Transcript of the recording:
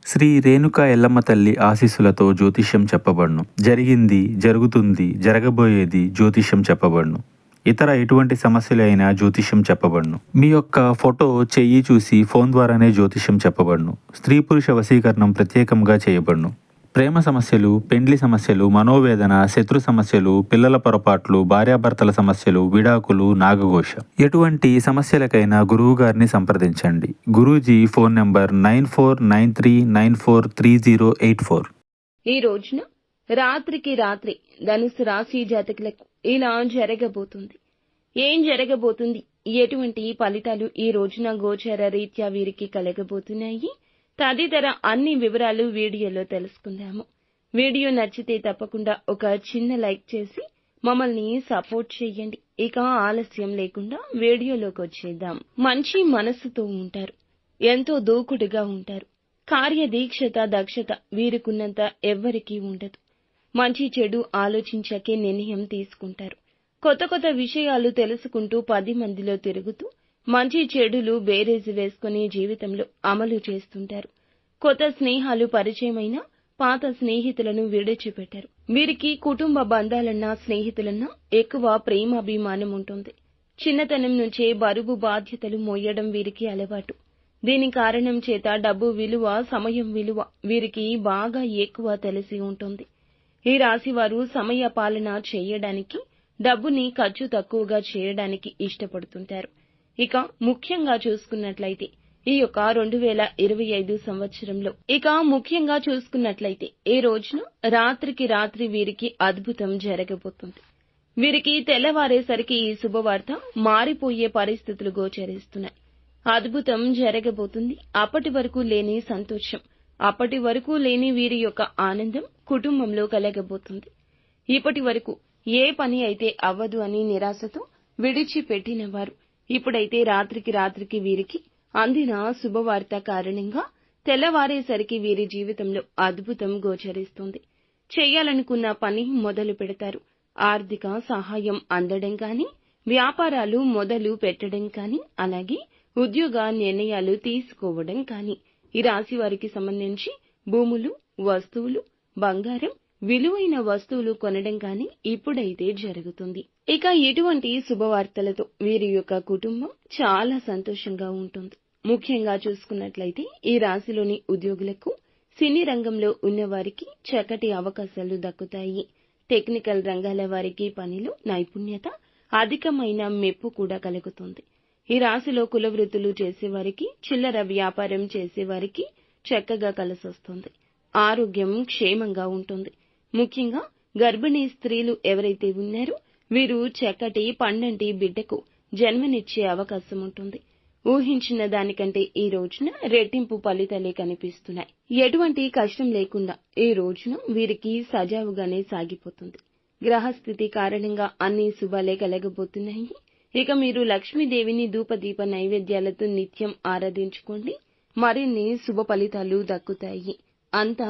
శ్రీ రేణుకా ఎల్లమ్మ తల్లి ఆశీస్సులతో జ్యోతిష్యం చెప్పబడును. జరిగింది, జరుగుతుంది, జరగబోయేది జ్యోతిష్యం చెప్పబడును. ఇతర ఎటువంటి సమస్యలైనా జ్యోతిష్యం చెప్పబడును. మీ యొక్క ఫోటో, చెయ్యి చూసి ఫోన్ ద్వారానే జ్యోతిష్యం చెప్పబడును. స్త్రీ పురుష వశీకరణం ప్రత్యేకంగా చేయబడును. ప్రేమ సమస్యలు, పెండ్లి సమస్యలు, మనోవేదన, శత్రు సమస్యలు, పిల్లల పొరపాట్లు, భార్యాభర్తల సమస్యలు, విడాకులు, నాగఘోష, ఎటువంటి సమస్యలకైనా గురువు గారిని సంప్రదించండి. Guruji phone number 9493943084. ఈ రోజున రాత్రికి రాత్రి ధనుసు రాశి జాతకులకు ఇలా జరగబోతుంది. ఏం జరగబోతుంది, ఎటువంటి ఫలితాలు ఈ రోజున గోచర రీత్యా వీరికి కలగబోతున్నాయి తదితర అన్ని వివరాలు వీడియోలో తెలుసుకుందాము. వీడియో నచ్చితే తప్పకుండా ఒక చిన్న లైక్ చేసి మమ్మల్ని సపోర్ట్ చేయండి. ఇక ఆలస్యం లేకుండా వీడియోలోకి వచ్చేద్దాం. మంచి మనస్సుతో ఉంటారు, ఎంతో దూకుడుగా ఉంటారు. కార్యదీక్షత, దక్షత వీరికున్నంత ఎవ్వరికీ ఉండదు. మంచి చెడు ఆలోచించకే నిర్ణయం తీసుకుంటారు. కొత్త కొత్త విషయాలు తెలుసుకుంటూ 10 మందిలో తిరుగుతూ మంచి చెడులు బేరేజు వేసుకుని జీవితంలో అమలు చేస్తుంటారు. కొత్త స్నేహాలు పరిచయమైన పాత స్నేహితులను విడిచిపెట్టారు. వీరికి కుటుంబ బంధాలన్నా స్నేహితులన్నా ఎక్కువ ప్రేమాభిమానం ఉంటుంది. చిన్నతనం నుంచే బరువు బాధ్యతలు మోయడం వీరికి అలవాటు. దీని కారణం చేత డబ్బు విలువ, సమయం విలువ వీరికి బాగా ఎక్కువ తెలిసి ఉంటుంది. ఈ రాశి వారు సమయ పాలన చేయడానికి, డబ్బుని ఖర్చు తక్కువగా చేయడానికి ఇష్టపడుతుంటారు. ఇక ముఖ్యంగా చూసుకున్నట్లయితే ఈ యొక్క 2025 సంవత్సరంలో ఈ రోజున రాత్రికి రాత్రి వీరికి అద్భుతం జరగబోతుంది. వీరికి తెల్లవారేసరికి ఈ శుభవార్త మారిపోయే పరిస్థితులు గోచరిస్తున్నాయి. అద్భుతం జరగబోతుంది. అప్పటి వరకు లేని సంతోషం, అప్పటి వరకు లేని వీరి యొక్క ఆనందం కుటుంబంలో కలగబోతుంది. ఇప్పటి వరకు ఏ పని అయితే అవ్వదు అని నిరాశతో విడిచిపెట్టిన వారు ఇప్పుడైతే రాత్రికి రాత్రికి వీరికి అందిన శుభవార్త కారణంగా తెల్లవారేసరికి వీరి జీవితంలో అద్భుతం గోచరిస్తుంది. చేయాలనుకున్న పని మొదలు పెడతారు. ఆర్థిక సహాయం అందడం కానీ, వ్యాపారాలు మొదలు పెట్టడం కానీ, అలాగే ఉద్యోగ నిర్ణయాలు తీసుకోవడం కానీ, ఈ రాశి వారికి సంబంధించి భూములు, వస్తువులు, బంగారం, విలువైన వస్తువులు కొనడం కానీ ఇప్పుడైతే జరుగుతుంది. ఇక ఇటువంటి శుభవార్తలతో వీరి యొక్క కుటుంబం చాలా సంతోషంగా ఉంటుంది. ముఖ్యంగా చూసుకున్నట్లయితే ఈ రాశిలోని ఉద్యోగులకు, సినీ రంగంలో ఉన్నవారికి చక్కటి అవకాశాలు దక్కుతాయి. టెక్నికల్ రంగాల వారికి పనిలో నైపుణ్యత, అధికమైన మెప్పు కూడా కలుగుతుంది. ఈ రాశిలో కుల వృత్తులు చేసేవారికి, చిల్లర వ్యాపారం చేసేవారికి చక్కగా కలిసొస్తుంది. ఆరోగ్యం క్షేమంగా ఉంటుంది. ముఖ్యంగా గర్భిణీ స్త్రీలు ఎవరైతే ఉన్నారో వీరు చక్కటి పండంటి బిడ్డకు జన్మనిచ్చే అవకాశం ఉంటుంది. ఊహించిన దానికంటే ఈ రోజున రెట్టింపు ఫలితాలే కనిపిస్తున్నాయి. ఎటువంటి కష్టం లేకుండా ఈ రోజున వీరికి సజావుగానే సాగిపోతుంది. గ్రహస్థితి కారణంగా అన్ని శుభాలే కలగబోతున్నాయి. ఇక మీరు లక్ష్మీదేవిని ధూపదీప నైవేద్యాలతో నిత్యం ఆరాధించుకోండి. మరిన్ని శుభ ఫలితాలు దక్కుతాయి. అంతా